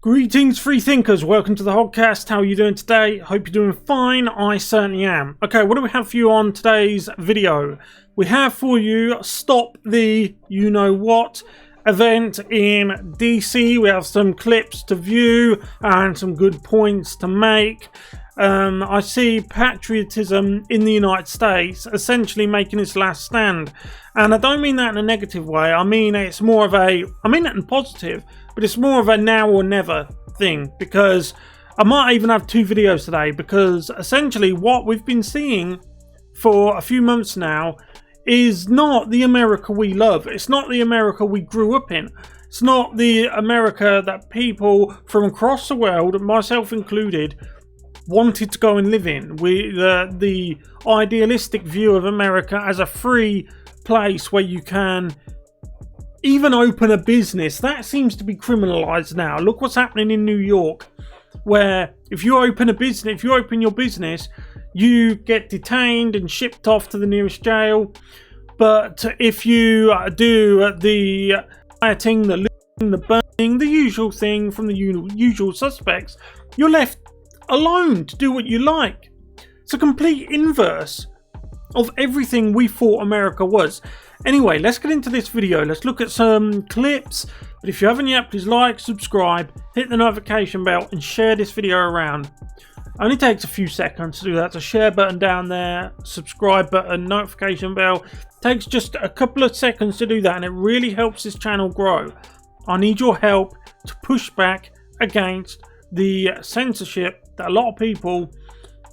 Greetings, free thinkers. Welcome to the Hoggcast. How are you doing today? Hope you're doing fine. I certainly am. Okay, what do we have for you on today's video? We have for you Stop the You-Know-What event in DC. We have some clips to view and some good points to make. I see patriotism in the United States essentially making its last stand. And I don't mean that in a negative way. I mean it's more of a, I mean that in positive, but it's more of a now or never thing, because I might even have two videos today, because essentially what we've been seeing for a few months now is not the America we love. It's not the America we grew up in. It's not the America that people from across the world, myself included, wanted to go and live in. The idealistic view of America as a free place where you can even open a business, that seems to be criminalized now. Look what's happening in New York, where if you open a business, if you open your business, you get detained and shipped off to the nearest jail. But if you do the rioting, the looting, the burning, the usual thing from the usual suspects, you're left alone to do what you like. It's a complete inverse of everything we thought America was. Anyway, let's get into this video. Let's look at some clips. But if you haven't yet, please like, subscribe, hit the notification bell and share this video around. Only takes a few seconds to do that. The share button down there, subscribe button, notification bell. Takes just a couple of seconds to do that, and it really helps this channel grow. I need your help to push back against the censorship that a lot of people,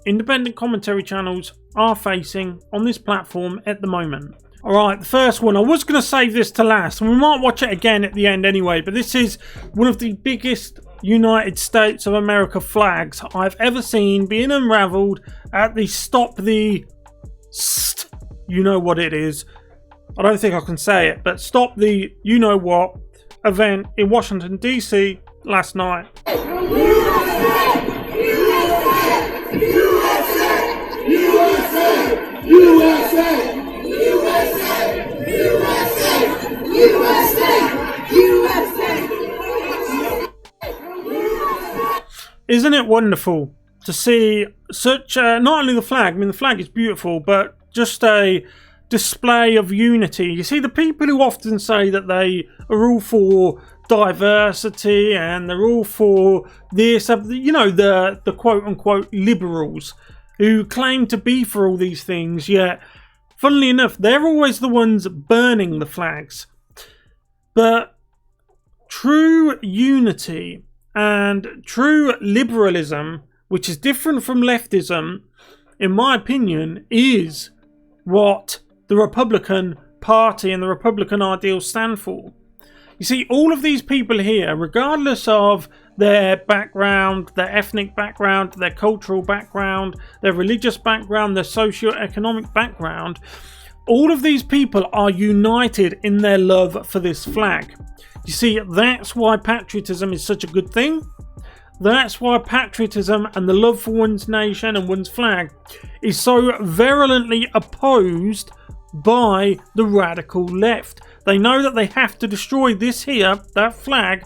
independent commentary channels, are facing on this platform at the moment. Alright, the first one, I was going to save this to last, and we might watch it again at the end anyway, but this is one of the biggest United States of America flags I've ever seen being unraveled at the Stop the You Know What It Is. I don't think I can say it, but Stop the You Know What event in Washington DC last night. Isn't it wonderful to see such, not only the flag, I mean the flag is beautiful, but just a display of unity. You see, the people who often say that they are all for diversity and they're all for this, you know, the quote-unquote liberals who claim to be for all these things, yet funnily enough they're always the ones burning the flags. But true unity and true liberalism, which is different from leftism, in my opinion, is what the Republican Party and the Republican ideals stand for. You see, all of these people here, regardless of their background, their ethnic background, their cultural background, their religious background, their socio-economic background, all of these people are united in their love for this flag. You see, that's why patriotism is such a good thing. That's why patriotism and the love for one's nation and one's flag is so virulently opposed by the radical left. They know that they have to destroy this here, that flag,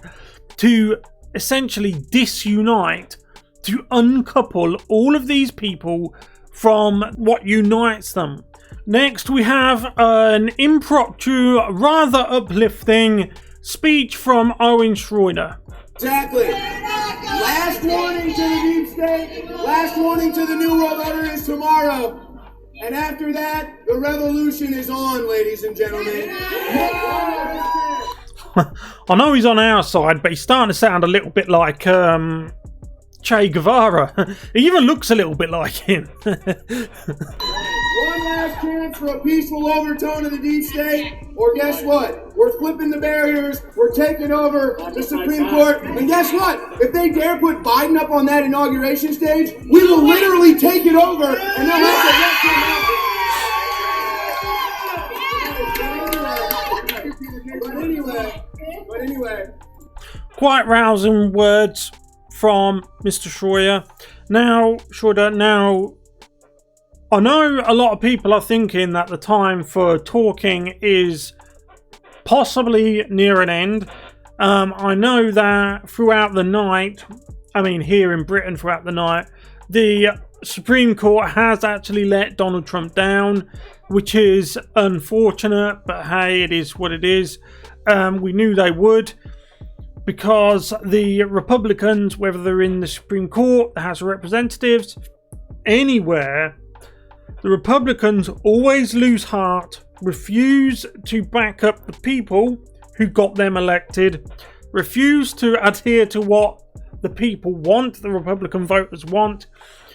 to essentially disunite, to uncouple all of these people from what unites them. Next, we have an impromptu, rather uplifting speech from Owen Schroder. Exactly. Last warning to the deep state, last warning to the New World Order is tomorrow. And after that, the revolution is on, ladies and gentlemen. I know he's on our side, but he's starting to sound a little bit like Che Guevara. He even looks a little bit like him. One last chance for a peaceful overtone of the deep state, or guess what? We're flipping the barriers, we're taking over the Supreme Court, and guess what? If they dare put Biden up on that inauguration stage, we will literally take it over, and they'll have to let him out. But anyway. Quite rousing words from Mr. Schroder. Now, I know a lot of people are thinking that the time for talking is possibly near an end, I know that throughout the night, here in Britain throughout the night, the Supreme Court has actually let Donald Trump down, which is unfortunate, but hey, it is what it is. We knew they would, because the Republicans, whether they're in the Supreme Court, the House of Representatives, anywhere, the Republicans always lose heart, refuse to back up the people who got them elected, refuse to adhere to what the people want, the Republican voters want,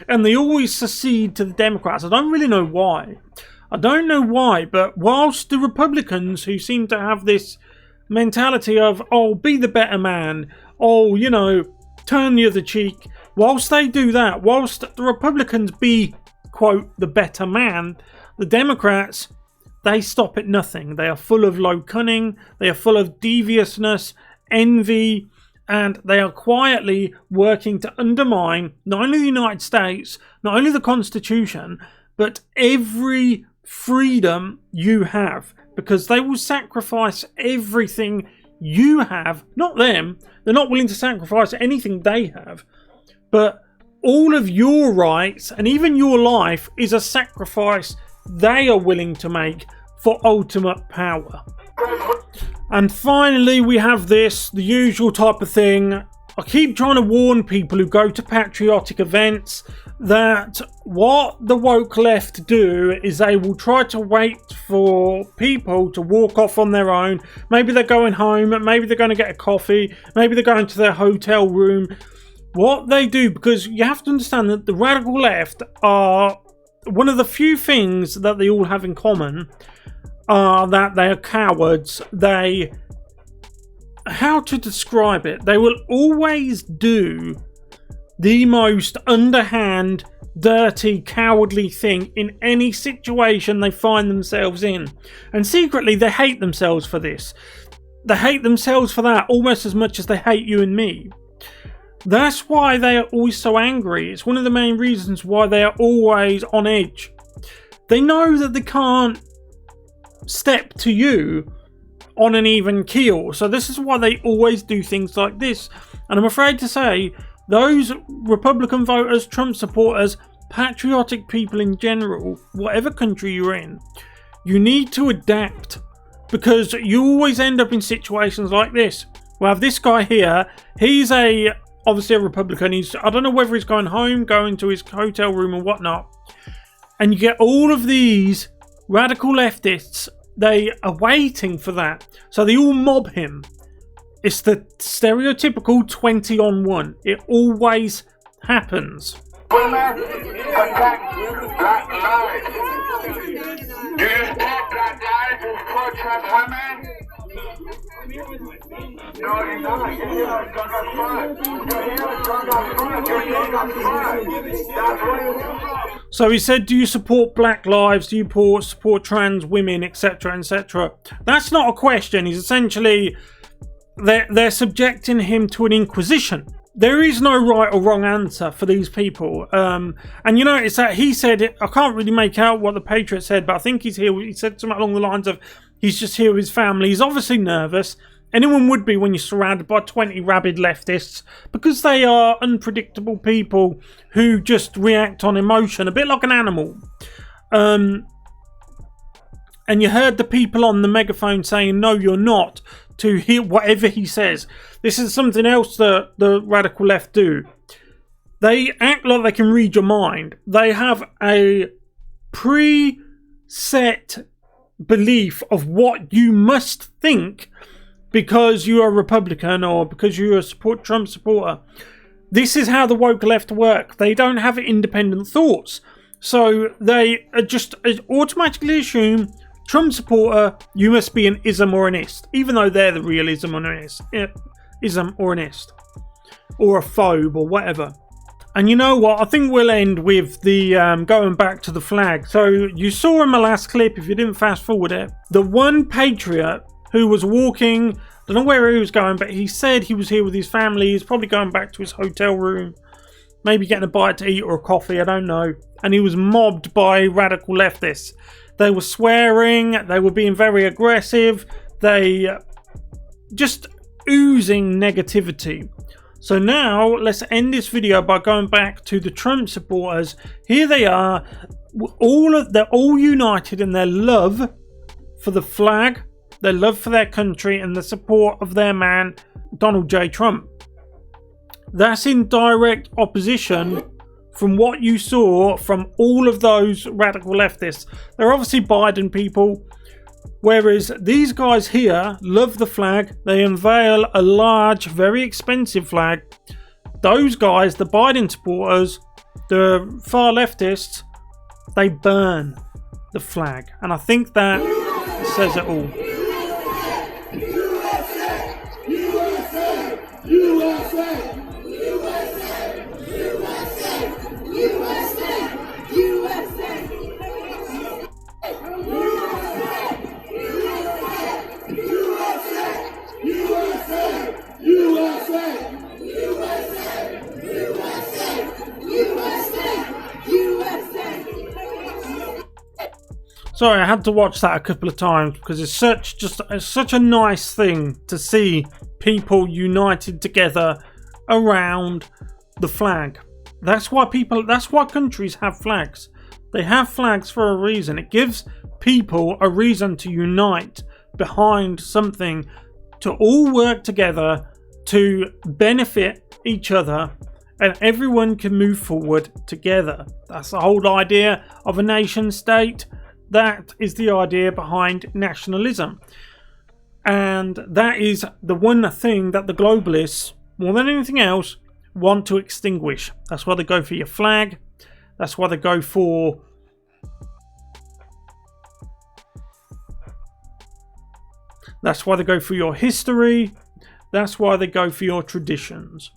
and they always secede to the Democrats. I don't really know why. I don't know why, but whilst the Republicans, who seem to have this mentality of, oh, be the better man, oh, turn the other cheek, whilst they do that, whilst the Republicans be, quote, the better man, the Democrats, they stop at nothing. They are full of low cunning, they are full of deviousness, envy, and they are quietly working to undermine not only the United States, not only the Constitution, but every freedom you have, because they will sacrifice everything you have, not them. They're not willing to sacrifice anything they have, but all of your rights and even your life is a sacrifice they are willing to make for ultimate power. And finally, we have the usual type of thing. I keep trying to warn people who go to patriotic events that what the woke left do is they will try to wait for people to walk off on their own. Maybe they're going home, maybe they're going to get a coffee, maybe they're going to their hotel room. What they do, because you have to understand that the radical left are one of the few things that they all have in common, are that they are cowards. How to describe it? They will always do the most underhand, dirty, cowardly thing in any situation they find themselves in. And secretly, they hate themselves for this. They hate themselves for that almost as much as they hate you and me. That's why they are always so angry. It's one of the main reasons why they are always on edge. They know that they can't step to you on an even keel. So this is why they always do things like this. And I'm afraid to say, those Republican voters, Trump supporters, patriotic people in general, whatever country you're in, you need to adapt, because you always end up in situations like this. We have this guy here. He's obviously a Republican. I don't know whether he's going home, going to his hotel room or whatnot. And you get all of these radical leftists. They are waiting for that. So they all mob him. It's the stereotypical 20 on 1. It always happens. Women protect black lives. You support black lives and protest women? No, you're not. You're here on Gun Front. You're here on Gun Front. You're here on Gun Front. That's what you're here. So he said, do you support black lives? Do you support trans women, etc., etc.? That's not a question. He's essentially, they're subjecting him to an inquisition. There is no right or wrong answer for these people. And it's that he said, I can't really make out what the Patriot said, but I think he's here. He said something along the lines of, he's just here with his family. He's obviously nervous. Anyone would be when you're surrounded by 20 rabid leftists, because they are unpredictable people who just react on emotion, a bit like an animal. And you heard the people on the megaphone saying, no, you're not, to hear whatever he says. This is something else that the radical left do. They act like they can read your mind. They have a pre-set belief of what you must think because you're a Republican or because you're a Trump supporter. This is how the woke left work. They don't have independent thoughts. So they just automatically assume, Trump supporter, you must be an ism or an ist, even though they're the real ism or an ist. Ism or an ist. Or a phobe or whatever. And you know what? I think we'll end with the going back to the flag. So you saw in my last clip, if you didn't fast forward it, the one Patriot who was walking, I don't know where he was going, but he said he was here with his family. He's probably going back to his hotel room, maybe getting a bite to eat or a coffee, I don't know. And he was mobbed by radical leftists. They were swearing, they were being very aggressive. They just oozing negativity. So now let's end this video by going back to the Trump supporters. Here they are, they're all united in their love for the flag, their love for their country, and the support of their man Donald J. Trump. That's in direct opposition from what you saw from all of those radical leftists. They're obviously Biden people, whereas these guys here love the flag. They unveil a large, very expensive flag. Those guys, the Biden supporters, the far leftists, they burn the flag. And I think that says it all. Sorry, I had to watch that a couple of times because it's such a nice thing to see people united together around the flag. That's why countries have flags. They have flags for a reason. It gives people a reason to unite behind something, to all work together to benefit each other, and everyone can move forward together. That's the whole idea of a nation state. That is the idea behind nationalism. And that is the one thing that the globalists, more than anything else, want to extinguish. That's why they go for your flag. That's why they go for your history. That's why they go for your traditions.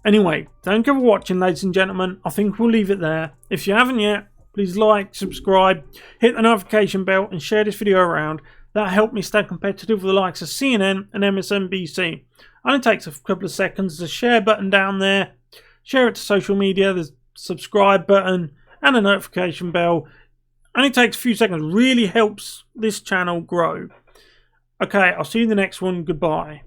Anyway, thank you for watching, ladies and gentlemen. I think we'll leave it there. If you haven't yet, please like, subscribe, hit the notification bell, and share this video around. That helped me stay competitive with the likes of CNN and MSNBC. Only takes a couple of seconds. There's a share button down there. Share it to social media. There's a subscribe button and a notification bell. Only takes a few seconds. Really helps this channel grow. Okay, I'll see you in the next one. Goodbye.